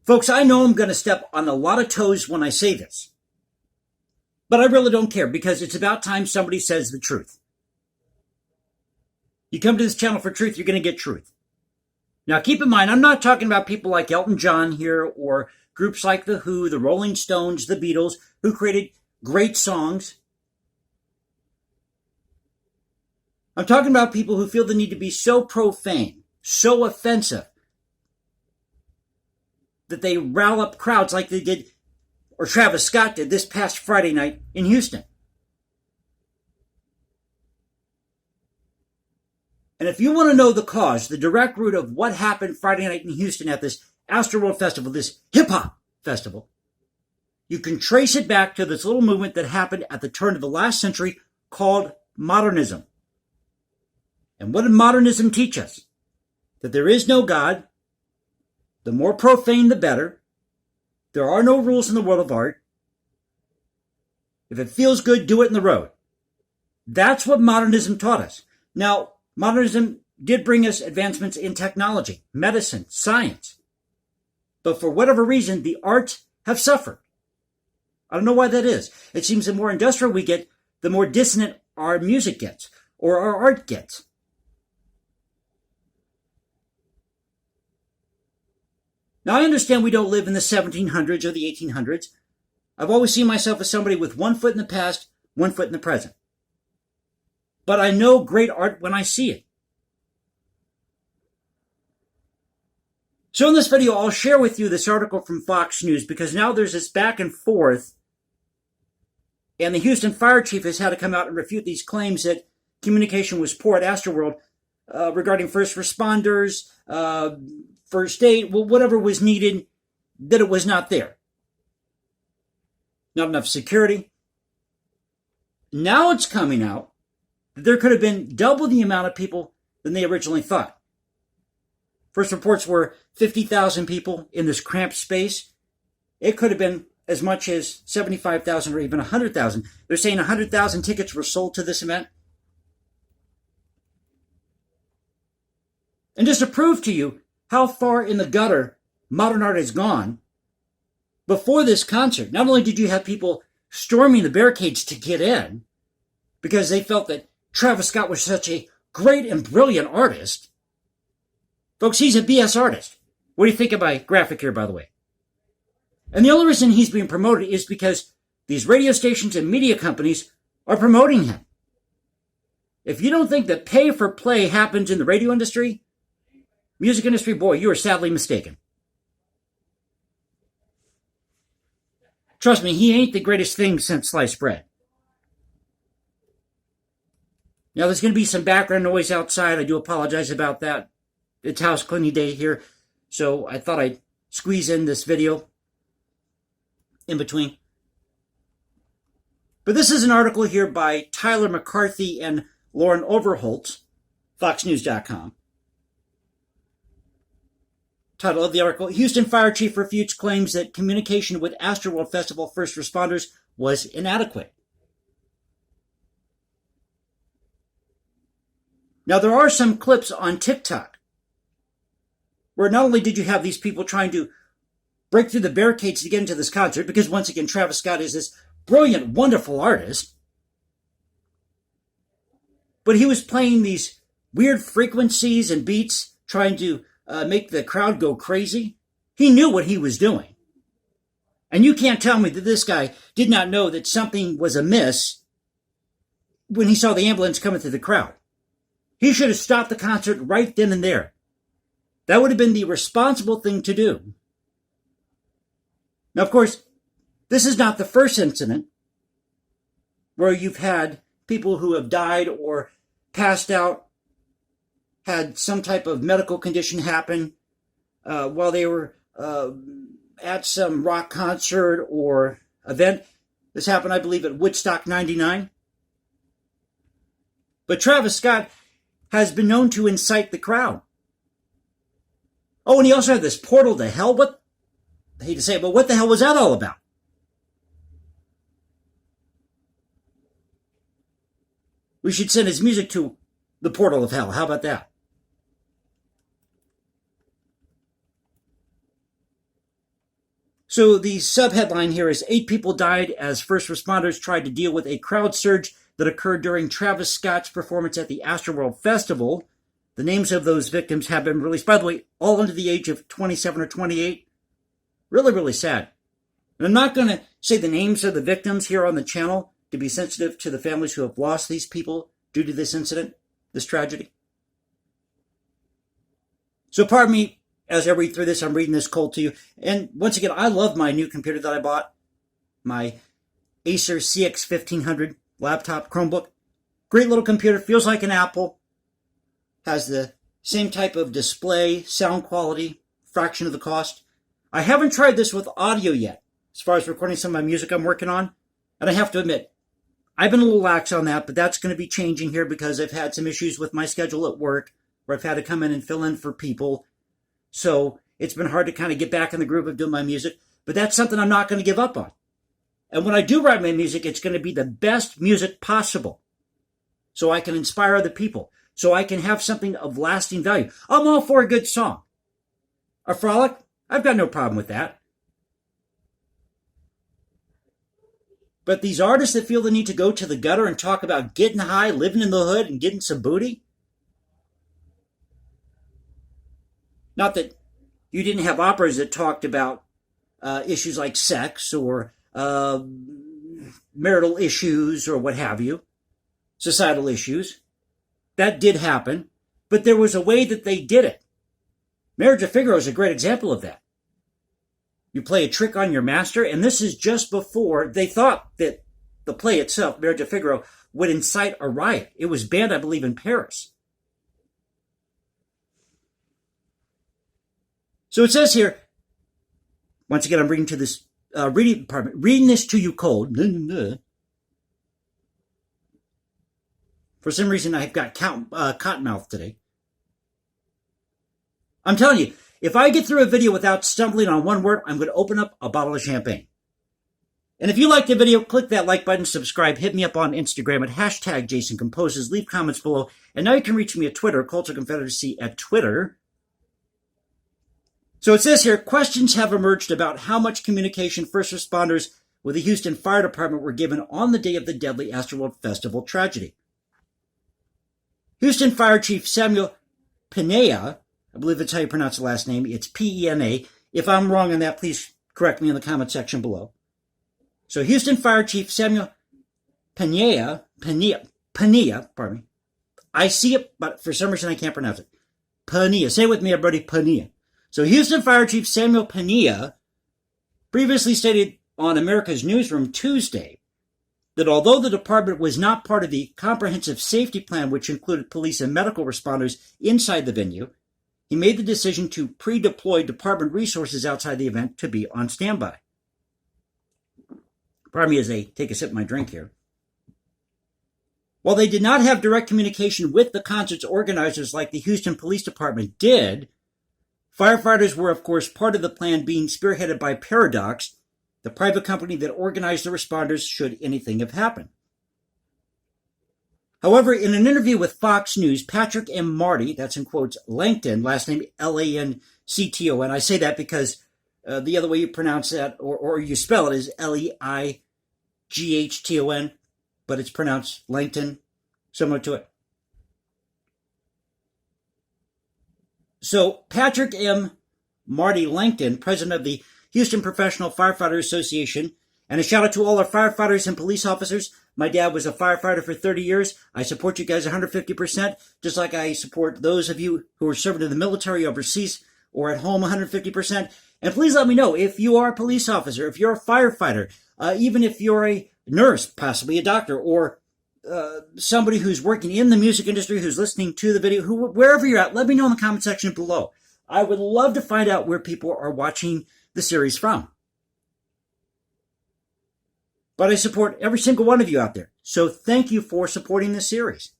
Folks, I know I'm going to step on a lot of toes when I say this, but I really don't care because it's about time somebody says the truth. You come to this channel for truth, you're going to get truth. Now, keep in mind, I'm not talking about people like Elton John here or groups like The Who, the Rolling Stones, the Beatles, who created great songs. I'm talking about people who feel the need to be so profane, so offensive, that they rile up crowds like they did, or Travis Scott did this past Friday night in Houston. And if you want to know the cause, the direct root of what happened Friday night in Houston at this Astroworld festival, this hip-hop festival, you can trace it back to this little movement that happened at the turn of the last century called Modernism. And what did Modernism teach us? That there is no God. The more profane, the better. There are no rules in the world of art. If it feels good, do it in the road. That's what modernism taught us. Now, modernism did bring us advancements in technology, medicine, science. But for whatever reason, the arts have suffered. I don't know why that is. It seems the more industrial we get, the more dissonant our music gets, or our art gets. Now, I understand we don't live in the 1700s or the 1800s. I've always seen myself as somebody with one foot in the past, one foot in the present. But I know great art when I see it. So in this video, I'll share with you this article from Fox News because now there's this back and forth, and the Houston fire chief has had to come out and refute these claims that communication was poor at Astroworld regarding first responders, first aid, whatever was needed, that it was not there. Not enough security. Now it's coming out that there could have been double the amount of people than they originally thought. First reports were 50,000 people in this cramped space. It could have been as much as 75,000 or even 100,000. They're saying 100,000 tickets were sold to this event. And just to prove to you how far in the gutter modern art has gone, before this concert, not only did you have people storming the barricades to get in because they felt that Travis Scott was such a great and brilliant artist. Folks, he's a BS artist. What do you think of my graphic here, by the way? And the only reason he's being promoted is because these radio stations and media companies are promoting him. If you don't think that pay for play happens in the radio industry, music industry, boy, you are sadly mistaken. Trust me, he ain't the greatest thing since sliced bread. Now, there's going to be some background noise outside. I do apologize about that. It's house cleaning day here, so I thought I'd squeeze in this video in between. But this is an article here by Tyler McCarthy and Lauren Overholt, FoxNews.com. Title of the article, Houston Fire Chief refutes claims that communication with Astroworld Festival first responders was inadequate. Now, there are some clips on TikTok where not only did you have these people trying to break through the barricades to get into this concert, because once again, Travis Scott is this brilliant, wonderful artist, but he was playing these weird frequencies and beats trying to make the crowd go crazy. He knew what he was doing. And you can't tell me that this guy did not know that something was amiss when he saw the ambulance coming through the crowd. He should have stopped the concert right then and there. That would have been the responsible thing to do. Now, of course, this is not the first incident where you've had people who have died or passed out, had some type of medical condition happen while they were at some rock concert or event. This happened, I believe, at Woodstock 99. But Travis Scott has been known to incite the crowd. Oh, and he also had this portal to hell. I hate to say it, but what the hell was that all about? We should send his music to the portal of hell. How about that? So the subheadline here is 8 people died as first responders tried to deal with a crowd surge that occurred during Travis Scott's performance at the Astroworld Festival. The names of those victims have been released. By the way, all under the age of 27 or 28. Really, really sad. And I'm not going to say the names of the victims here on the channel to be sensitive to the families who have lost these people due to this incident, this tragedy. So pardon me, as I read through this, I'm reading this cold to you. And once again, I love my new computer that I bought, my Acer CX1500 laptop Chromebook. Great little computer, feels like an Apple, has the same type of display, sound quality, fraction of the cost. I haven't tried this with audio yet, as far as recording some of my music I'm working on. And I have to admit, I've been a little lax on that, but that's going to be changing here because I've had some issues with my schedule at work where I've had to come in and fill in for people. So it's been hard to kind of get back in the groove of doing my music, but that's something I'm not going to give up on. And when I do write my music, it's going to be the best music possible so I can inspire other people, so I can have something of lasting value. I'm all for a good song. A frolic, I've got no problem with that. But these artists that feel the need to go to the gutter and talk about getting high, living in the hood, and getting some booty. Not that you didn't have operas that talked about issues like sex or marital issues or what have you, societal issues. That did happen, but there was a way that they did it. Marriage of Figaro is a great example of that. You play a trick on your master, and this is just before they thought that the play itself, Marriage of Figaro, would incite a riot. It was banned, I believe, in Paris. So it says here, once again, I'm reading to this reading this to you cold. For some reason, I've got cotton mouth today. I'm telling you, if I get through a video without stumbling on one word, I'm going to open up a bottle of champagne. And if you like the video, click that like button, subscribe, hit me up on Instagram at hashtag Jason Composes, leave comments below. And now you can reach me at Twitter, Culture Confederacy at Twitter. So it says here, questions have emerged about how much communication first responders with the Houston Fire Department were given on the day of the deadly Astroworld Festival tragedy. Houston Fire Chief Samuel Pena, I believe that's how you pronounce the last name. It's P-E-N-A. If I'm wrong on that, please correct me in the comment section below. So Houston Fire Chief Samuel Pena, pardon me. I see it, but for some reason I can't pronounce it. Pena. Say it with me, everybody, Pena. So Houston Fire Chief Samuel Pena previously stated on America's Newsroom Tuesday that although the department was not part of the comprehensive safety plan, which included police and medical responders inside the venue, he made the decision to pre-deploy department resources outside the event to be on standby. Pardon me as I take a sip of my drink here. While they did not have direct communication with the concert's organizers like the Houston Police Department did, firefighters were, of course, part of the plan being spearheaded by Paradox, the private company that organized the responders should anything have happened. However, in an interview with Fox News, Patrick M. Marty, that's in quotes, Langton, last name L-A-N-C-T-O-N. I say that because the other way you pronounce that, or you spell it, is L-E-I-G-H-T-O-N, but it's pronounced Langton, similar to it. So Patrick M. Marty Langton, president of the Houston Professional Firefighter Association, and a shout out to all our firefighters and police officers. My dad was a firefighter for 30 years. I support you guys 150%, just like I support those of you who are serving in the military overseas or at home 150%. And please let me know if you are a police officer, if you're a firefighter, even if you're a nurse, possibly a doctor, or somebody who's working in the music industry, who's listening to the video, wherever you're at, let me know in the comment section below. I would love to find out where people are watching the series from. But I support every single one of you out there. So thank you for supporting this series.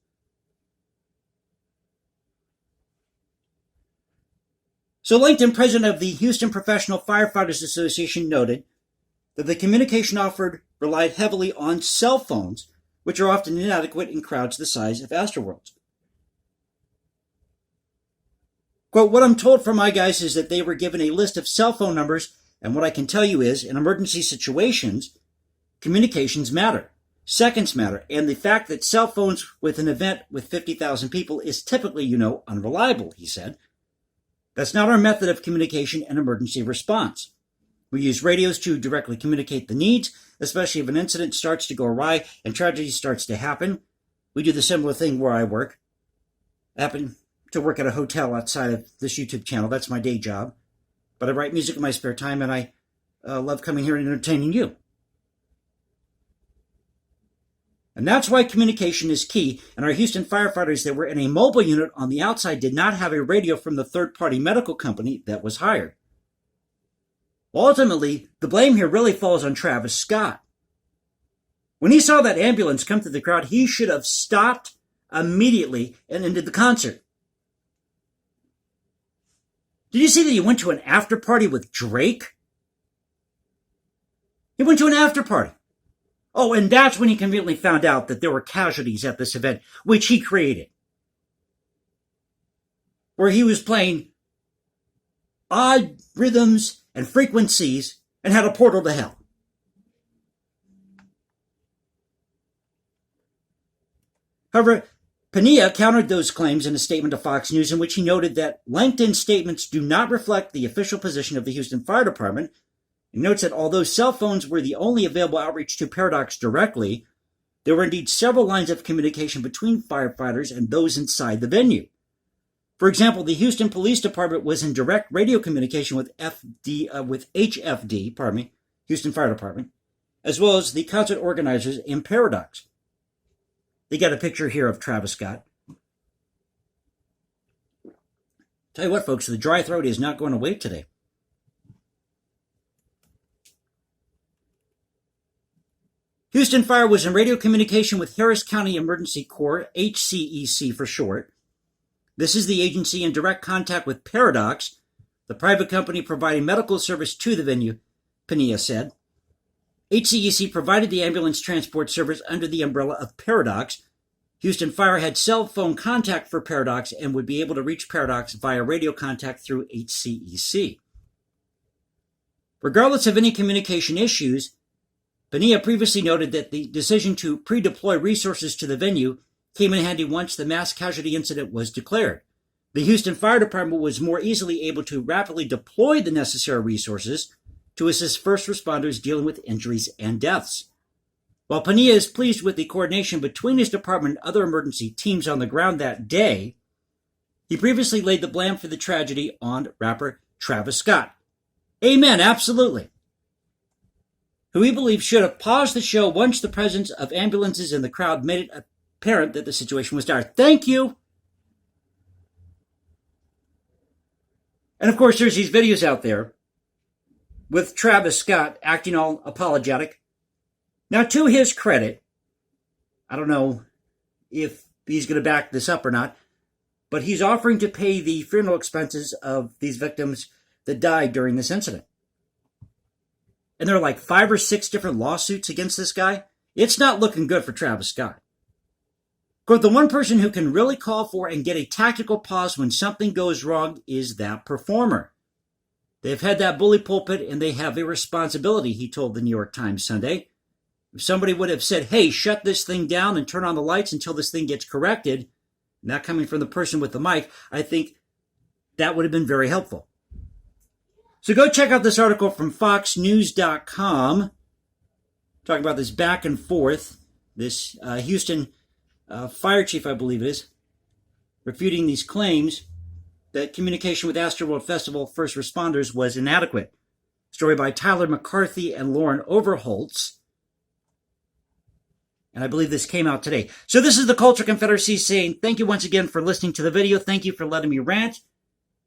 So Langton, president of the Houston Professional Firefighters Association, noted that the communication offered relied heavily on cell phones, which are often inadequate in crowds the size of Astroworlds. Quote, what I'm told from my guys is that they were given a list of cell phone numbers And what I can tell you is, in emergency situations, communications matter. Seconds matter. And the fact that cell phones with an event with 50,000 people is typically, unreliable, he said. That's not our method of communication and emergency response. We use radios to directly communicate the needs, especially if an incident starts to go awry and tragedy starts to happen. We do the similar thing where I work. I happen to work at a hotel outside of this YouTube channel. That's my day job. But I write music in my spare time, and I love coming here and entertaining you. And that's why communication is key, and our Houston firefighters that were in a mobile unit on the outside did not have a radio from the third-party medical company that was hired. Well, ultimately, the blame here really falls on Travis Scott. When he saw that ambulance come through the crowd, he should have stopped immediately and ended the concert. Did you see that he went to an after party with Drake? He went to an after party. Oh, and that's when he conveniently found out that there were casualties at this event, which he created. Where he was playing odd rhythms and frequencies and had a portal to hell. However, Pena countered those claims in a statement to Fox News in which he noted that LinkedIn statements do not reflect the official position of the Houston Fire Department. He notes that although cell phones were the only available outreach to Paradox directly, there were indeed several lines of communication between firefighters and those inside the venue. For example, the Houston Police Department was in direct radio communication with HFD, Houston Fire Department, as well as the concert organizers in Paradox. They got a picture here of Travis Scott. Tell you what, folks, the dry throat is not going away today. Houston Fire was in radio communication with Harris County Emergency Corps, HCEC for short. This is the agency in direct contact with Paradox, the private company providing medical service to the venue, Pena said. HCEC provided the ambulance transport service under the umbrella of Paradox. Houston Fire had cell phone contact for Paradox and would be able to reach Paradox via radio contact through HCEC. Regardless of any communication issues, Pena previously noted that the decision to pre-deploy resources to the venue came in handy once the mass casualty incident was declared. The Houston Fire Department was more easily able to rapidly deploy the necessary resources to assist first responders dealing with injuries and deaths. While Pena is pleased with the coordination between his department and other emergency teams on the ground that day, he previously laid the blame for the tragedy on rapper Travis Scott. Amen, absolutely. Who he believes should have paused the show once the presence of ambulances in the crowd made it apparent that the situation was dire. Thank you. And of course, there's these videos out there with Travis Scott acting all apologetic. Now, to his credit, I don't know if he's going to back this up or not, but he's offering to pay the funeral expenses of these victims that died during this incident. And there are like 5 or 6 different lawsuits against this guy. It's not looking good for Travis Scott. Of course, the one person who can really call for and get a tactical pause when something goes wrong is that performer. They've had that bully pulpit and they have a responsibility, he told the New York Times Sunday. If somebody would have said, hey, shut this thing down and turn on the lights until this thing gets corrected, not coming from the person with the mic, I think that would have been very helpful. So go check out this article from foxnews.com talking about this back and forth, this Houston fire chief, I believe it is, refuting these claims that communication with Astroworld Festival first responders was inadequate. Story by Tyler McCarthy and Lauren Overholtz. And I believe this came out today. So this is the Culture Confederacy saying thank you once again for listening to the video. Thank you for letting me rant.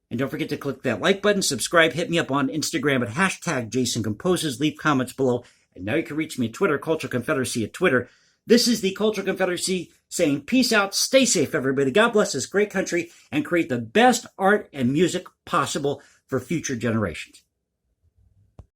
And don't forget to click that like button, subscribe, hit me up on Instagram at #JasonComposes, leave comments below. And now you can reach me at Twitter, Culture Confederacy at Twitter. This is the Culture Confederacy saying peace out, stay safe, everybody. God bless this great country and create the best art and music possible for future generations.